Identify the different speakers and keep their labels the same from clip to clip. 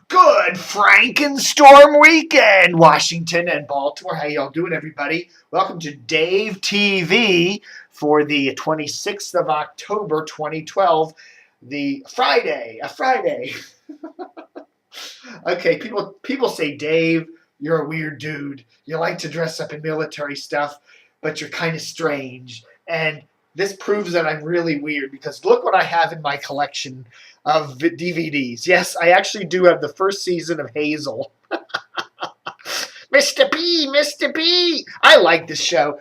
Speaker 1: Good Frankenstorm weekend, Washington and Baltimore. How y'all doing, everybody? Welcome to Dave TV for the 26th of October, 2012, the Friday, a Friday. Okay, people say, Dave, you're a weird dude. You like to dress up in military stuff, but you're kind of strange. And this proves that I'm really weird because look what I have in my collection of DVDs. Yes, I actually do have the first season of Hazel. Mr. B, Mr. B. I like this show.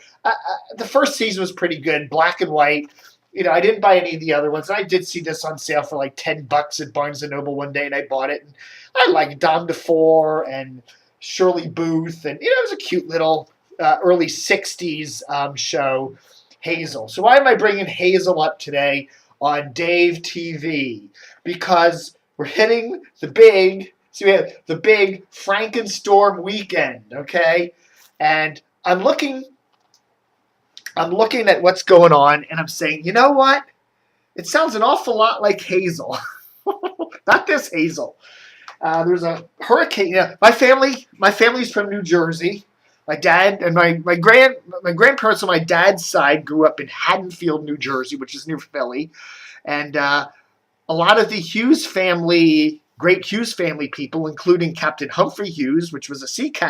Speaker 1: The first season was pretty good, black and white. You know, I didn't buy any of the other ones. I did see this on sale for like $10 at Barnes & Noble one day, and I bought it. And I like Dom DeFore and Shirley Booth, and it was a cute little early 60s show, Hazel. So why am I bringing Hazel up today on Dave TV? Because we're hitting we have the big Frankenstorm weekend, okay? And I'm looking at what's going on, and I'm saying, you know what? It sounds an awful lot like Hazel. Not this Hazel. There's a hurricane. My family's from New Jersey. My dad and my grandparents on my dad's side grew up in Haddonfield, New Jersey, which is near Philly, and a lot of the great Hughes family people, including Captain Humphrey Hughes, which was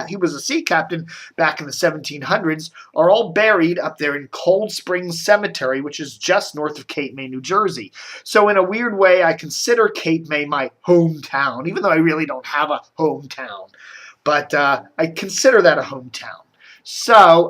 Speaker 1: he was a sea captain back in the 1700s, are all buried up there in Cold Springs Cemetery, which is just north of Cape May, New Jersey. So in a weird way, I consider Cape May my hometown, even though I really don't have a hometown. But I consider that a hometown. So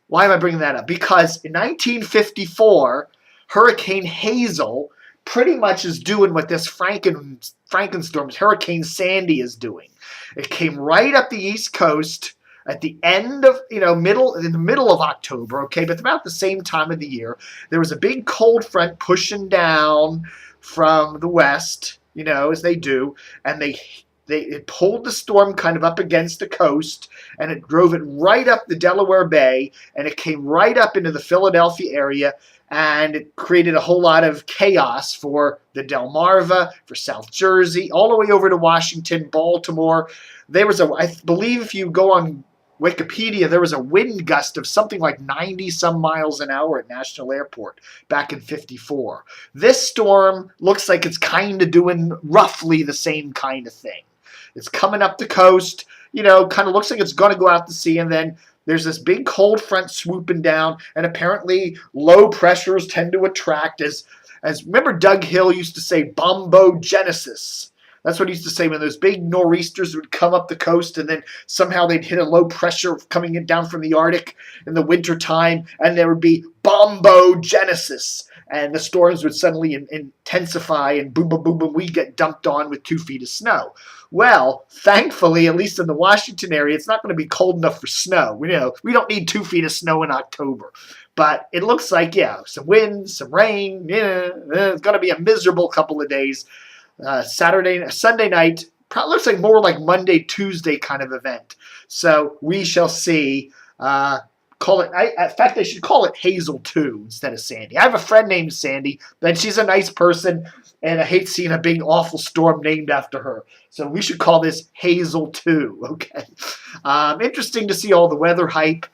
Speaker 1: why am I bringing that up? Because in 1954, Hurricane Hazel pretty much is doing what this Frankenstorm, Hurricane Sandy, is doing. It came right up the East Coast at the end of, in the middle of October, okay, but about the same time of the year. There was a big cold front pushing down from the west, as they do, and it pulled the storm kind of up against the coast, and it drove it right up the Delaware Bay, and it came right up into the Philadelphia area, and it created a whole lot of chaos for the Delmarva, for South Jersey, all the way over to Washington, Baltimore. I believe if you go on Wikipedia, there was a wind gust of something like 90-some miles an hour at National Airport back in 54. This storm looks like it's kind of doing roughly the same kind of thing. It's coming up the coast, kind of looks like it's going to go out to sea, and then there's this big cold front swooping down, and apparently low pressures tend to attract, as remember Doug Hill used to say, bombogenesis. That's what he used to say when those big nor'easters would come up the coast, and then somehow they'd hit a low pressure coming down from the Arctic in the wintertime, and there would be bombogenesis. And the storms would suddenly intensify, and boom, boom, boom, boom, we'd get dumped on with 2 feet of snow. Well, thankfully, at least in the Washington area, it's not going to be cold enough for snow. We don't need 2 feet of snow in October. But it looks like, some wind, some rain. It's going to be a miserable couple of days. Sunday night, probably looks like more like Monday, Tuesday kind of event. So we shall see. In fact, I should call it Hazel 2 instead of Sandy. I have a friend named Sandy, and she's a nice person, and I hate seeing a big, awful storm named after her. So we should call this Hazel 2, okay? Interesting to see all the weather hype.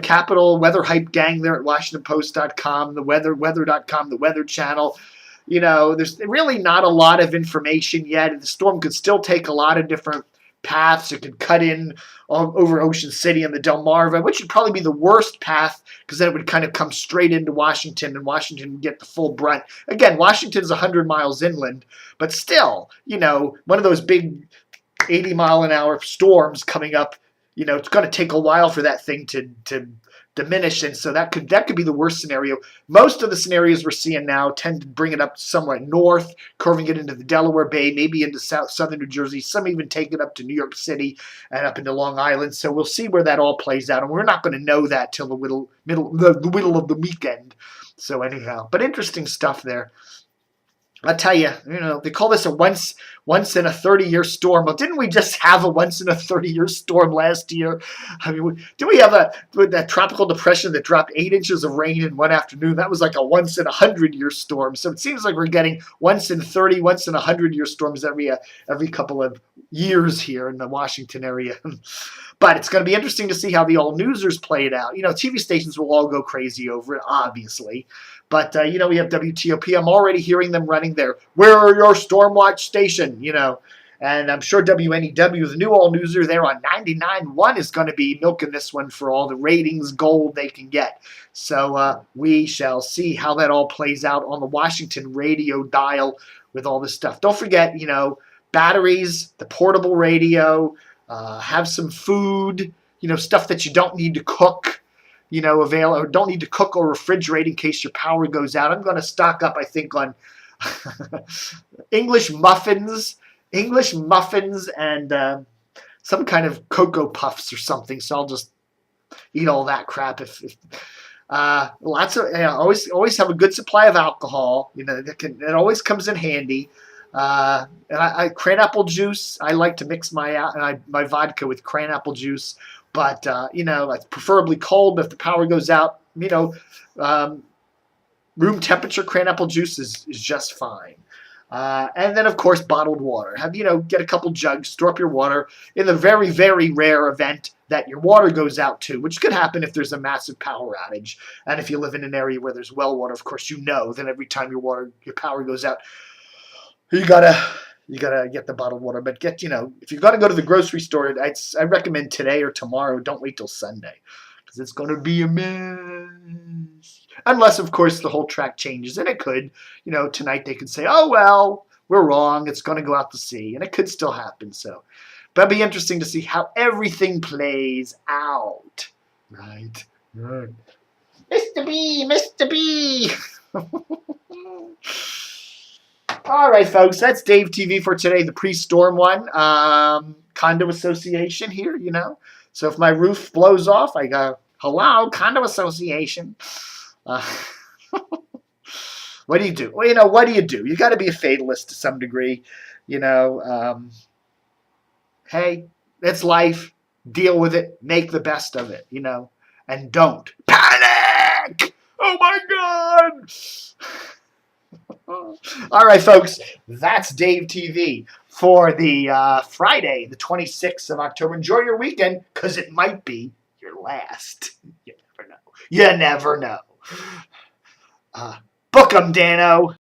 Speaker 1: Capital Weather Hype gang there at WashingtonPost.com, the weather.com, the Weather Channel. There's really not a lot of information yet. The storm could still take a lot of different paths. It could cut in over Ocean City and the Delmarva, which would probably be the worst path because then it would kind of come straight into Washington, and Washington would get the full brunt. Again, Washington's 100 miles inland, but still, one of those big 80-mile-an-hour storms coming up, it's going to take a while for that thing to diminish, and so that could be the worst scenario. Most of the scenarios we're seeing now tend to bring it up somewhere north, curving it into the Delaware Bay, maybe into southern New Jersey. Some even take it up to New York City and up into Long Island. So we'll see where that all plays out, and we're not going to know that till the middle of the weekend. So anyhow, but interesting stuff there. I tell you, they call this a once in a 30-year storm. Well, didn't we just have a once in a 30-year storm last year? I mean, did we have that tropical depression that dropped 8 inches of rain in one afternoon? That was like a once in a 100-year storm. So it seems like we're getting once in 30, once in a 100-year storms every couple of years here in the Washington area. But it's going to be interesting to see how the all-newsers play it out. TV stations will all go crazy over it, obviously. But, we have WTOP. I'm already hearing them running their "Where are your Stormwatch station?" And I'm sure WNEW, the new all-newser there on 99.1, is going to be milking this one for all the ratings gold they can get. So we shall see how that all plays out on the Washington radio dial with all this stuff. Don't forget, batteries, the portable radio, have some food, stuff that you don't need to cook, or don't need to cook or refrigerate in case your power goes out. I'm going to stock up, I think, on English muffins and some kind of Cocoa Puffs or something. So I'll just eat all that crap. Always have a good supply of alcohol. It always comes in handy. And cranapple juice. I like to mix my vodka with cranapple juice. But, preferably cold. If the power goes out, room temperature cranapple juice is just fine. And then, of course, bottled water. Get a couple jugs, store up your water in the very, very rare event that your water goes out too, which could happen if there's a massive power outage. And if you live in an area where there's well water, of course, then every time your power goes out, you gotta get the bottled water. But if you're gonna go to the grocery store, I recommend today or tomorrow. Don't wait till Sunday, because it's gonna be a mess. Unless, of course, the whole track changes, and it could. Tonight they could say, "Oh well, we're wrong. It's gonna go out to sea," and it could still happen. So, but it'll be interesting to see how everything plays out. Right. Mr. B. All right, folks, that's Dave TV for today, the pre-storm one. Condo association here, So if my roof blows off, I go, "Hello, condo association." What do you do? Well, what do you do? You got to be a fatalist to some degree. Hey, it's life. Deal with it. Make the best of it, and don't panic. Oh, my God. All right, folks, that's Dave TV for the Friday, the 26th of October. Enjoy your weekend, because it might be your last. You never know. Book 'em, Dano.